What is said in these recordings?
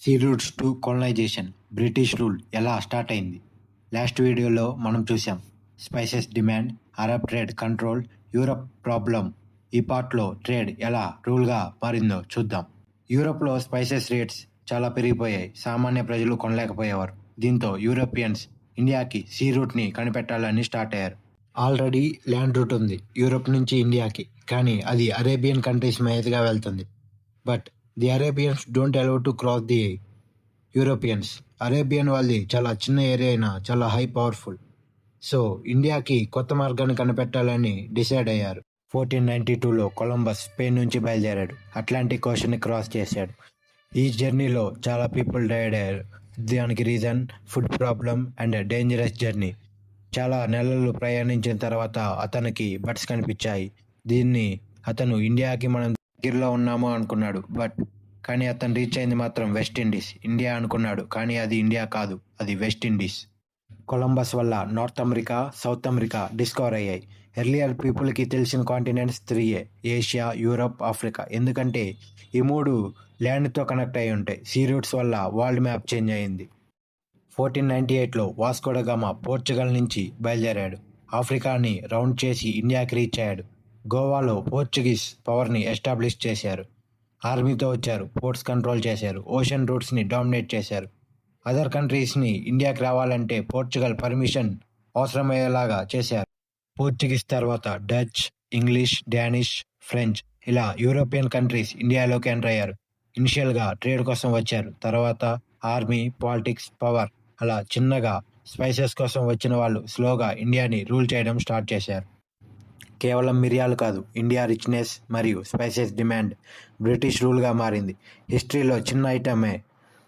See roots to colonisation, British rule ఎలా start అయింది. Last వీడియోలో మనం చూసాం spices demand, Arab trade control, Europe problem. ఈ పార్ట్లో ట్రేడ్ ఎలా రూల్గా మారిందో చూద్దాం. యూరప్లో స్పైసెస్ రేట్స్ చాలా పెరిగిపోయాయి. సామాన్య ప్రజలు కొనలేకపోయేవారు. దీంతో యూరోపియన్స్ ఇండియాకి సీ రూట్ని కనిపెట్టాలని స్టార్ట్ అయ్యారు. ఆల్రెడీ ల్యాండ్ రూట్ ఉంది యూరోప్ నుంచి ఇండియాకి, కానీ అది అరేబియన్ కంట్రీస్ మీదుగా వెళ్తుంది. But the Arabians don't allow to cross the Europeans. Arabian వాళ్ళది చాలా చిన్న ఏరియా అయినా చాలా హై పవర్ఫుల్. సో ఇండియాకి కొత్త మార్గాన్ని కనిపెట్టాలని డిసైడ్ అయ్యారు. 1492లో కొలంబస్ స్పెయిన్ నుంచి బయలుదేరాడు. అట్లాంటిక్ ఓషన్ని క్రాస్ చేశాడు. ఈ జర్నీలో చాలా పీపుల్ డైడ్ అయ్యారు. దానికి reason food problem and dangerous journey. చాలా నెలలు ప్రయాణించిన తర్వాత అతనికి బట్స్ కనిపించాయి. దీన్ని అతను ఇండియాకి మనం దగ్గరలో ఉన్నాము అనుకున్నాడు. కానీ అతను రీచ్ అయింది మాత్రం వెస్ట్ ఇండీస్. ఇండియా అనుకున్నాడు, కానీ అది ఇండియా కాదు, అది వెస్ట్ ఇండీస్. కొలంబస్ వల్ల north America, south America discover అయ్యాయి. ఎర్లియర్ పీపుల్కి తెలిసిన కాంటినెంట్స్ 3 ఏషియా, యూరప్, ఆఫ్రికా. ఎందుకంటే ఈ 3 ల్యాండ్తో కనెక్ట్ అయి ఉంటాయి. సీ రూట్స్ వల్ల వరల్డ్ మ్యాప్ చేంజ్ అయింది. 1498లో వాస్కో డ గామా పోర్చుగల్ నుంచి బయలుదేరాడు. ఆఫ్రికాని రౌండ్ చేసి ఇండియాకి రీచ్ అయ్యాడు. గోవాలో పోర్చుగీస్ పవర్ని ఎస్టాబ్లిష్ చేశారు. ఆర్మీతో వచ్చారు, పోర్ట్స్ కంట్రోల్ చేశారు, ఓషన్ రూట్స్ని డామినేట్ చేశారు. అదర్ కంట్రీస్ని ఇండియాకి రావాలంటే పోర్చుగల్ పర్మిషన్ అవసరమయ్యేలాగా చేశారు. పోర్చుగీస్ తర్వాత డచ్, ఇంగ్లీష్, డానిష్, ఫ్రెంచ్, ఇలా యూరోపియన్ కంట్రీస్ ఇండియాలోకి ఎంటర్ అయ్యారు. ఇనిషియల్గా ట్రేడ్ కోసం వచ్చారు. తర్వాత ఆర్మీ, పాలిటిక్స్, పవర్, అలా చిన్నగా స్పైసెస్ కోసం వచ్చిన వాళ్ళు స్లోగా ఇండియాని రూల్ చేయడం స్టార్ట్ చేశారు. కేవలం మిరియాలు కాదు, ఇండియా రిచ్నెస్ మరియు స్పైసెస్ డిమాండ్ బ్రిటిష్ రూల్గా మారింది. హిస్టరీలో చిన్న ఐటమే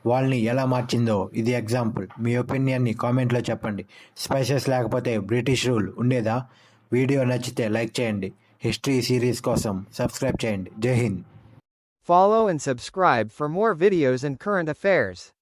వాళ్ళని ఎలా మార్చిందో ఇది ఎగ్జాంపుల్. మీ ఒపీనియన్ని కామెంట్లో చెప్పండి. స్పైసెస్ లేకపోతే బ్రిటిష్ రూల్ ఉండేదా? వీడియో నచ్చితే లైక్ చేయండి. హిస్టరీ సిరీస్ కోసం సబ్స్క్రైబ్ చేయండి. జై Hind. Follow and subscribe for more videos and current affairs.